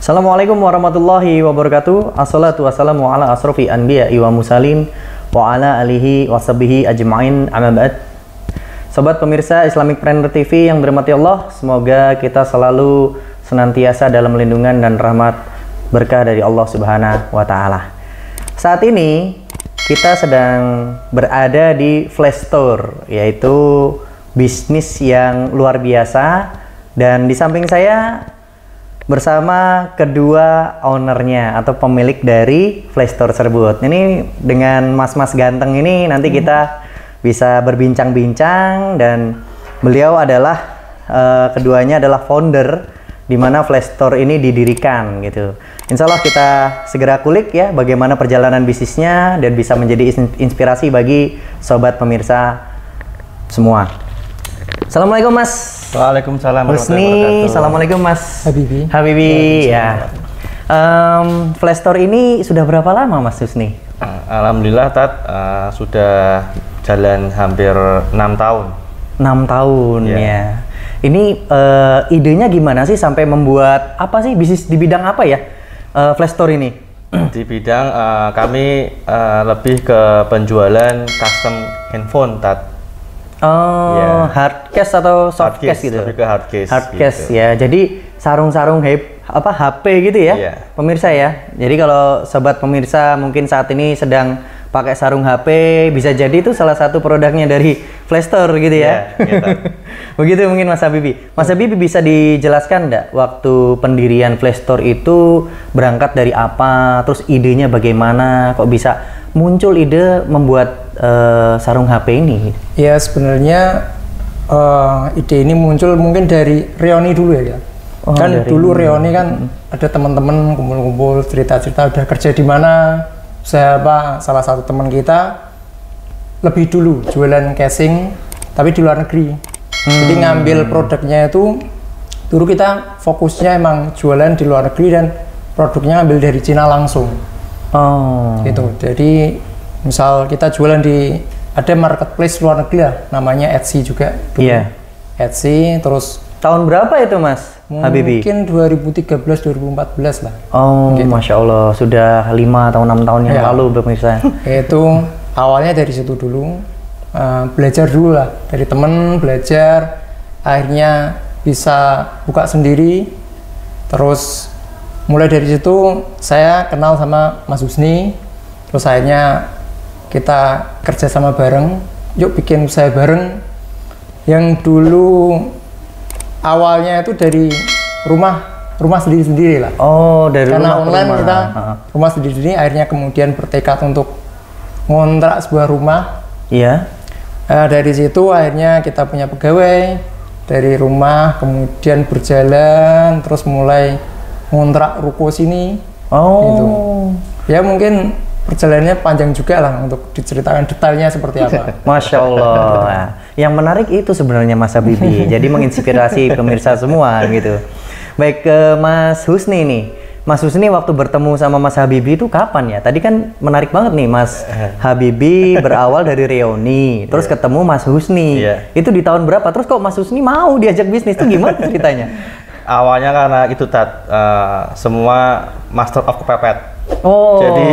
Assalamualaikum warahmatullahi wabarakatuh. Assalatu wassalamu ala asrofi anbiya'i wa musalin wa ala alihi wa sahbihi ajma'in amma ba'd. Sobat pemirsa Islamicpreneur TV yang dirahmati Allah, semoga kita selalu senantiasa dalam lindungan dan rahmat berkah dari Allah Subhanahu wa taala. Saat ini kita sedang berada di Flash Store, yaitu bisnis yang luar biasa, dan di samping saya bersama kedua ownernya atau pemilik dari Flash Store tersebut. Ini dengan mas-mas ganteng ini nanti kita bisa berbincang-bincang, dan beliau adalah keduanya adalah founder di mana Flash Store ini didirikan gitu. Insya Allah kita segera kulik ya bagaimana perjalanan bisnisnya dan bisa menjadi inspirasi bagi sobat pemirsa semua. Assalamualaikum Mas. Waalaikumsalam Husni, assalamualaikum Mas Habibi ya. Flash Store ini sudah berapa lama Mas Husni? Alhamdulillah sudah jalan hampir 6 tahun. 6 tahun ya. Ini idenya gimana sih sampai membuat apa sih, bisnis di bidang apa ya Flash Store ini? Di bidang kami lebih ke penjualan custom handphone hard case atau soft case gitu? Lebih ke hard case. Hard case gitu. ya. Jadi sarung-sarung HP gitu ya, pemirsa ya. Jadi kalau sobat pemirsa mungkin saat ini sedang pakai sarung HP, bisa jadi itu salah satu produknya dari Flash Store gitu ya. Gitu. Begitu mungkin Mas Habibi. Mas Habibi bisa dijelaskan enggak waktu pendirian Flash Store itu berangkat dari apa? Terus idenya bagaimana? Kok bisa muncul ide membuat sarung HP ini? Ya sebenarnya ide ini muncul mungkin dari reuni dulu ya. Kan dulu reuni kan ada teman-teman kumpul-kumpul cerita-cerita udah kerja di mana. Salah satu teman kita lebih dulu jualan casing tapi di luar negeri. Jadi ngambil produknya itu dulu kita fokusnya emang jualan di luar negeri dan produknya ngambil dari Cina langsung. Gitu. Jadi misal kita jualan di ada marketplace luar negeri lah, namanya Etsy juga. Etsy. Terus tahun berapa itu Mas Habibi? Mungkin 2013-2014 lah. Gitu. Masya Allah, sudah 5 atau 6 tahun yang lalu pemirsa. Itu awalnya dari situ dulu, belajar dulu lah, dari temen belajar, akhirnya bisa buka sendiri. Terus mulai dari situ saya kenal sama Mas Husni, terus akhirnya kita kerja sama bareng, yuk bikin usaha bareng. Yang dulu awalnya itu dari rumah sendiri-sendiri lah. Dari karena rumah online kita rumah sendiri-sendiri, akhirnya kemudian bertekad untuk ngontrak sebuah rumah. Dari situ akhirnya kita punya pegawai, dari rumah kemudian berjalan terus mulai ngontrak ruko sini. Gitu. Ya mungkin perjalanannya panjang juga lah untuk diceritakan detailnya seperti apa. Masya Allah. Yang menarik itu sebenarnya Mas Habibi. Jadi menginspirasi pemirsa semua gitu. Baik, ke Mas Husni nih. Mas Husni waktu bertemu sama Mas Habibi itu kapan ya? Tadi kan menarik banget nih, Mas Habibi berawal dari reuni, terus ketemu Mas Husni. Itu di tahun berapa? Terus kok Mas Husni mau diajak bisnis itu gimana ceritanya? Awalnya karena itu semua master of kepepet. Jadi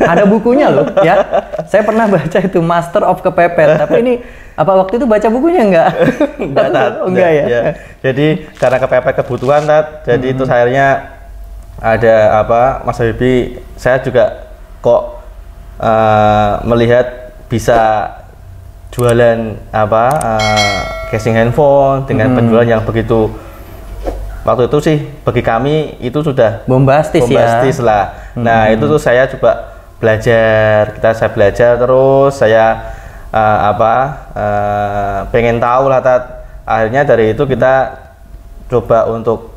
ada bukunya loh ya. Saya pernah baca itu Master of Kepepet. Tapi ini apa waktu itu baca bukunya enggak? Enggak ya. Jadi karena kepepet kebutuhan jadi itu akhirnya ada Mas Habibi, saya juga kok melihat bisa jualan casing handphone dengan penjualan yang begitu, waktu itu sih bagi kami itu sudah bombastis lah. Nah itu tuh saya coba belajar, saya belajar terus, saya pengen tahu lah akhirnya dari itu kita coba untuk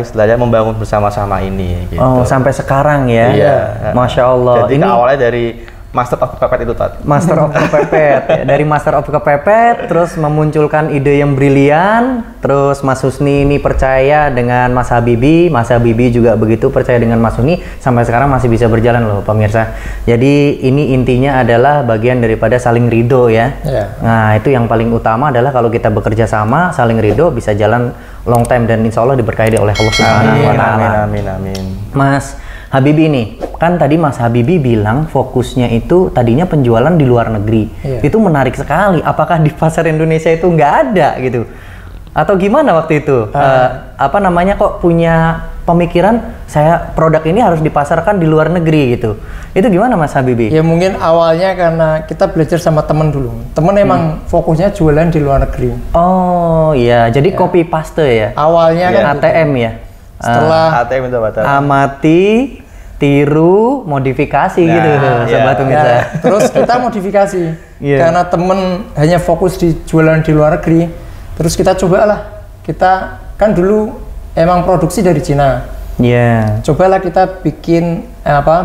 istilahnya membangun bersama-sama ini gitu. Sampai sekarang ya. Masya Allah. Jadi awalnya dari Master of Kepepet itu Tat. Master of Kepepet ya. Dari Master of Kepepet terus memunculkan ide yang brilian, terus Mas Husni ini percaya dengan Mas Habibie juga begitu percaya dengan Mas Husni, sampai sekarang masih bisa berjalan loh pemirsa. Jadi ini intinya adalah bagian daripada saling ridho ya. Nah itu yang paling utama adalah kalau kita bekerja sama saling ridho bisa jalan long time dan insya Allah diberkahi oleh Allah Subhanahu wa Ta'ala. Amin. Mas Habibie nih, kan tadi Mas Habibie bilang fokusnya itu tadinya penjualan di luar negeri. Itu menarik sekali. Apakah di pasar Indonesia itu nggak ada gitu? Atau gimana waktu itu? Apa namanya kok punya pemikiran saya produk ini harus dipasarkan di luar negeri gitu? Itu gimana Mas Habibie? Ya mungkin awalnya karena kita belajar sama temen dulu. Temen emang fokusnya jualan di luar negeri. Oh iya, jadi copy paste ya? Awalnya kan ATM ya? Setelah ATM itu apa? Amati, tiru, modifikasi gitu sobat pemirsa. Terus kita modifikasi karena temen hanya fokus di jualan di luar negeri. Terus kita cobalah, kita kan dulu emang produksi dari Cina. Cobalah kita bikin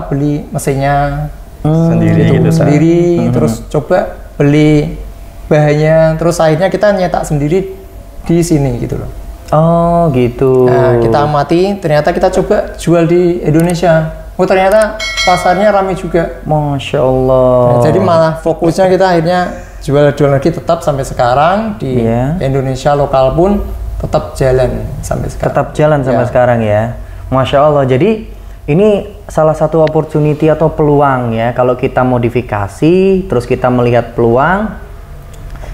beli mesinnya sendiri gitu, sendiri. Terus coba beli bahannya, terus akhirnya kita nyetak sendiri di sini gitu loh. Oh gitu. Nah kita amati, ternyata kita coba jual di Indonesia. Oh ternyata pasarnya ramai juga. Masya Allah. Nah, jadi malah fokusnya kita akhirnya jual lagi tetap sampai sekarang di Indonesia lokal pun tetap jalan sampai sekarang. Tetap jalan sampai sekarang ya. Masya Allah. Jadi ini salah satu opportunity atau peluang ya. Kalau kita modifikasi, terus kita melihat peluang,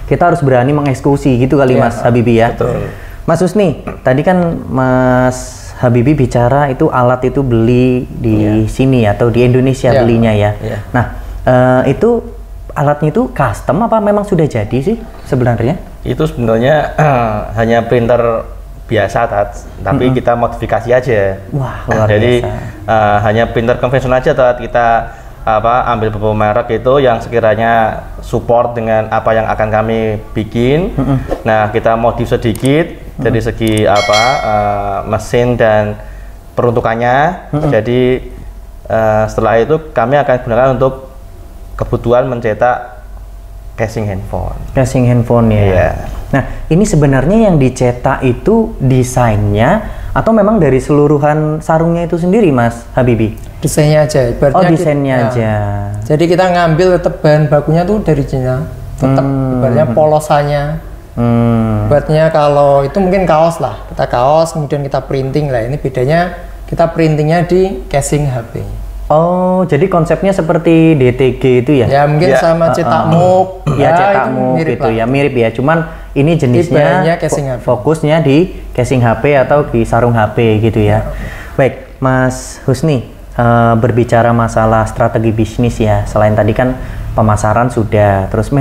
kita harus berani mengeksekusi gitu kali Mas Habibie ya. Betul. Mas Husni, tadi kan Mas Habibie bicara itu alat itu beli di sini atau di Indonesia belinya ya. Nah, itu alatnya itu custom apa memang sudah jadi sih sebenarnya? Itu sebenarnya hanya printer biasa tapi kita modifikasi aja. Wah, luar jadi biasa. hanya printer konvensional aja kita ambil beberapa merek itu yang sekiranya support dengan apa yang akan kami bikin. Nah, kita modif sedikit dari segi mesin dan peruntukannya. Jadi setelah itu kami akan gunakan untuk kebutuhan mencetak casing handphone. Casing handphone ya. Nah, ini sebenarnya yang dicetak itu desainnya atau memang dari seluruhan sarungnya itu sendiri, Mas Habibie? Desainnya aja. Desainnya aja. Jadi kita ngambil tetap bahan bakunya tuh dari Cina. Tetap ibaratnya polosannya. Buatnya kalau itu mungkin kaos lah. Kita kaos kemudian kita printing lah. Ini bedanya kita printingnya di casing HP. Oh, jadi konsepnya seperti DTG itu ya? Ya mungkin sama cetak muk. Ya cetak muk gitu ya, mirip ya. Cuman ini jenisnya fokusnya di casing HP atau di sarung HP gitu ya. Baik, Mas Husni, berbicara masalah strategi bisnis ya. Selain tadi kan pemasaran sudah, terus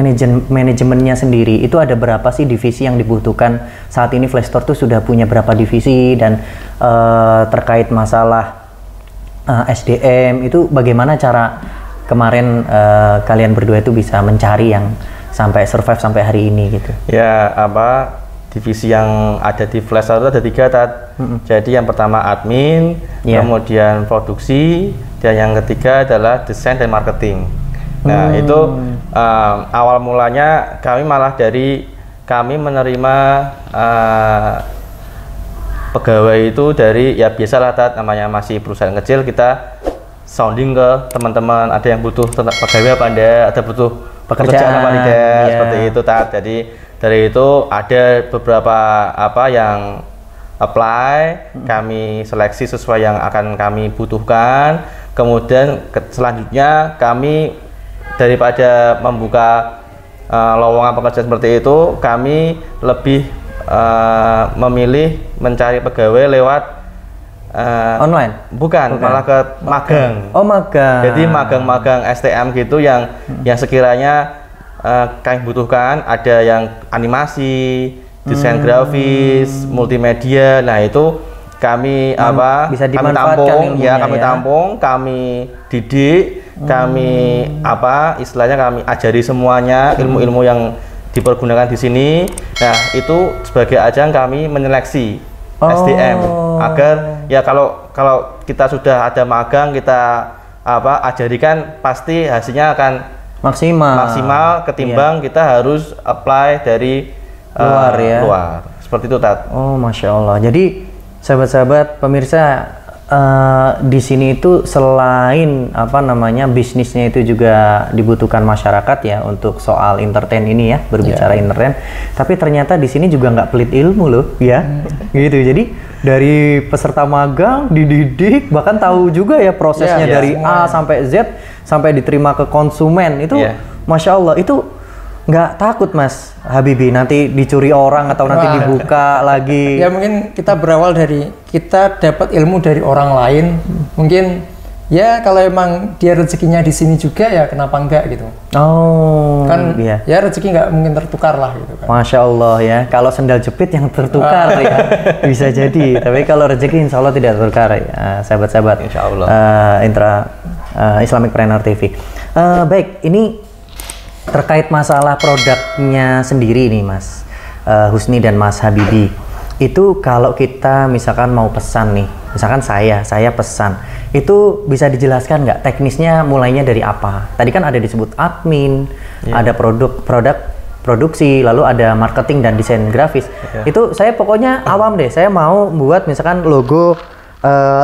manajemennya sendiri itu ada berapa sih divisi yang dibutuhkan saat ini? Flashstore tuh sudah punya berapa divisi dan terkait masalah SDM itu bagaimana cara kemarin kalian berdua itu bisa mencari yang sampai survive sampai hari ini gitu? Ya divisi yang ada di Flashstore itu ada 3 Tat. Jadi yang pertama admin, kemudian produksi, dan yang ketiga adalah desain dan marketing. Nah itu awal mulanya kami malah dari kami menerima pegawai itu dari ya biasalah Tat, namanya masih perusahaan kecil, kita sounding ke teman-teman, ada yang butuh pegawai apa enggak, ada butuh pekerjaan apa tidak, seperti itu Tat. Jadi dari itu ada beberapa yang apply, kami seleksi sesuai yang akan kami butuhkan. Kemudian selanjutnya kami daripada membuka lowongan pekerjaan seperti itu, kami lebih memilih mencari pegawai lewat online? Bukan, malah ke magang. Oh, magang. Jadi magang-magang STM gitu yang sekiranya kami butuhkan, ada yang animasi, desain grafis, multimedia. Nah itu kami bisa kami tampung kami tampung, kami didik, kami istilahnya kami ajari semuanya ilmu-ilmu yang dipergunakan di sini. Nah itu sebagai ajang kami menyeleksi SDM agar ya kalau kita sudah ada magang, kita ajari kan pasti hasilnya akan maksimal ketimbang kita harus apply dari luar ya. Luar. Seperti itu, Tat. Oh, Masya Allah. Jadi sahabat-sahabat pemirsa, di sini itu selain bisnisnya itu juga dibutuhkan masyarakat ya untuk soal entertain ini ya, berbicara entertain. Tapi ternyata di sini juga nggak pelit ilmu loh ya, gitu. Jadi dari peserta magang dididik, bahkan tahu juga ya prosesnya dari A sampai Z sampai diterima ke konsumen itu, Masya Allah. Itu nggak takut Mas Habibie nanti dicuri orang atau nanti dibuka lagi? Ya mungkin kita berawal dari kita dapat ilmu dari orang lain, mungkin ya kalau emang dia rezekinya di sini juga ya kenapa enggak gitu. Oh, kan ya rezeki nggak mungkin tertukar lah gitu kan. Masya Allah ya, kalau sendal jepit yang tertukar ya bisa jadi, tapi kalau rezeki insya Allah tidak tertukar ya, sahabat-sahabat insya Allah. Islamic Planner TV. Baik, ini terkait masalah produknya sendiri nih Mas Husni dan Mas Habibie. Itu kalau kita misalkan mau pesan nih, misalkan saya pesan, itu bisa dijelaskan nggak teknisnya mulainya dari apa? Tadi kan ada disebut admin, ada produksi, lalu ada marketing dan desain grafis. Itu saya pokoknya awam deh, saya mau buat misalkan logo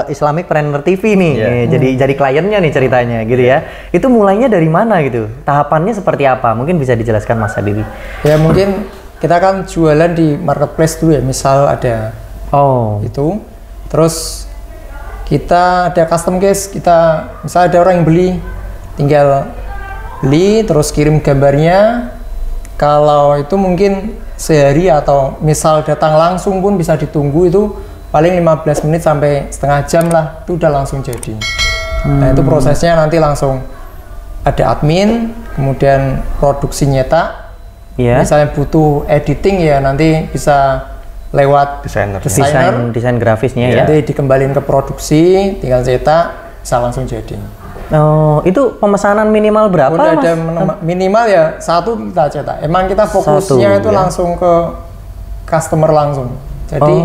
Islamic Planner TV nih, jadi kliennya nih ceritanya gitu ya. Itu mulainya dari mana gitu? Tahapannya seperti apa? Mungkin bisa dijelaskan Mas Habibie. Ya mungkin kita kan jualan di marketplace dulu ya, misal ada itu, terus kita ada custom case, kita misal ada orang yang beli, tinggal beli terus kirim gambarnya. Kalau itu mungkin sehari atau misal datang langsung pun bisa ditunggu, itu paling 15 menit sampai setengah jam lah, itu udah langsung jadi. Nah itu prosesnya nanti langsung ada admin, kemudian produksi nyetak. Misalnya butuh editing ya nanti bisa lewat desain grafisnya ya. Nanti dikembaliin ke produksi, tinggal cetak, bisa langsung jadi. Oh, itu pemesanan minimal berapa Mas? Ada minimal ya satu kita cetak. Emang kita fokusnya itu langsung ke customer langsung. Jadi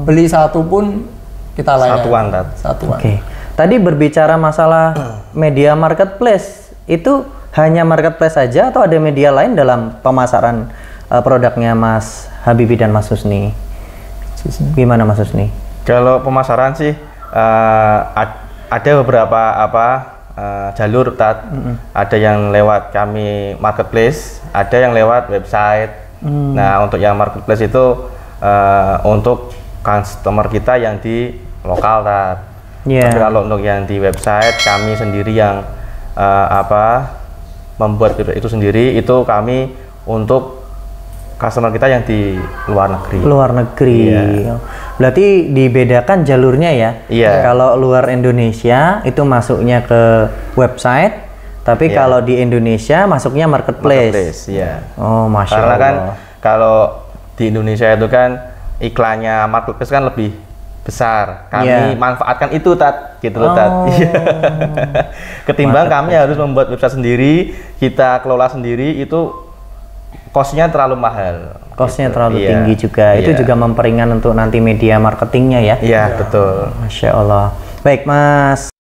beli satu pun kita layani. Satuan. Oke. Tadi berbicara masalah media marketplace, itu hanya marketplace saja atau ada media lain dalam pemasaran produknya Mas Habibie dan Mas Husni? Gimana Mas Husni? Kalau pemasaran sih ada beberapa jalur, Tat. Ada yang lewat kami marketplace, ada yang lewat website. Nah untuk yang marketplace itu untuk customer kita yang di lokal, Tat. Tapi kalau untuk yang di website kami sendiri yang membuat itu sendiri, itu kami untuk customer kita yang di luar negeri. Berarti dibedakan jalurnya ya. Kalau luar Indonesia itu masuknya ke website, tapi kalau di Indonesia masuknya marketplace. Oh, Masya Allah. Kan kalau di Indonesia itu kan iklannya marketplace kan lebih besar. Kami manfaatkan itu, Tat, gitu loh, Tat. Ketimbang kami harus membuat website sendiri, kita kelola sendiri, itu cost-nya terlalu mahal. Cost-nya terlalu tinggi juga. Itu juga memperingan untuk nanti media marketingnya ya. Iya, betul. Masya Allah. Baik, Mas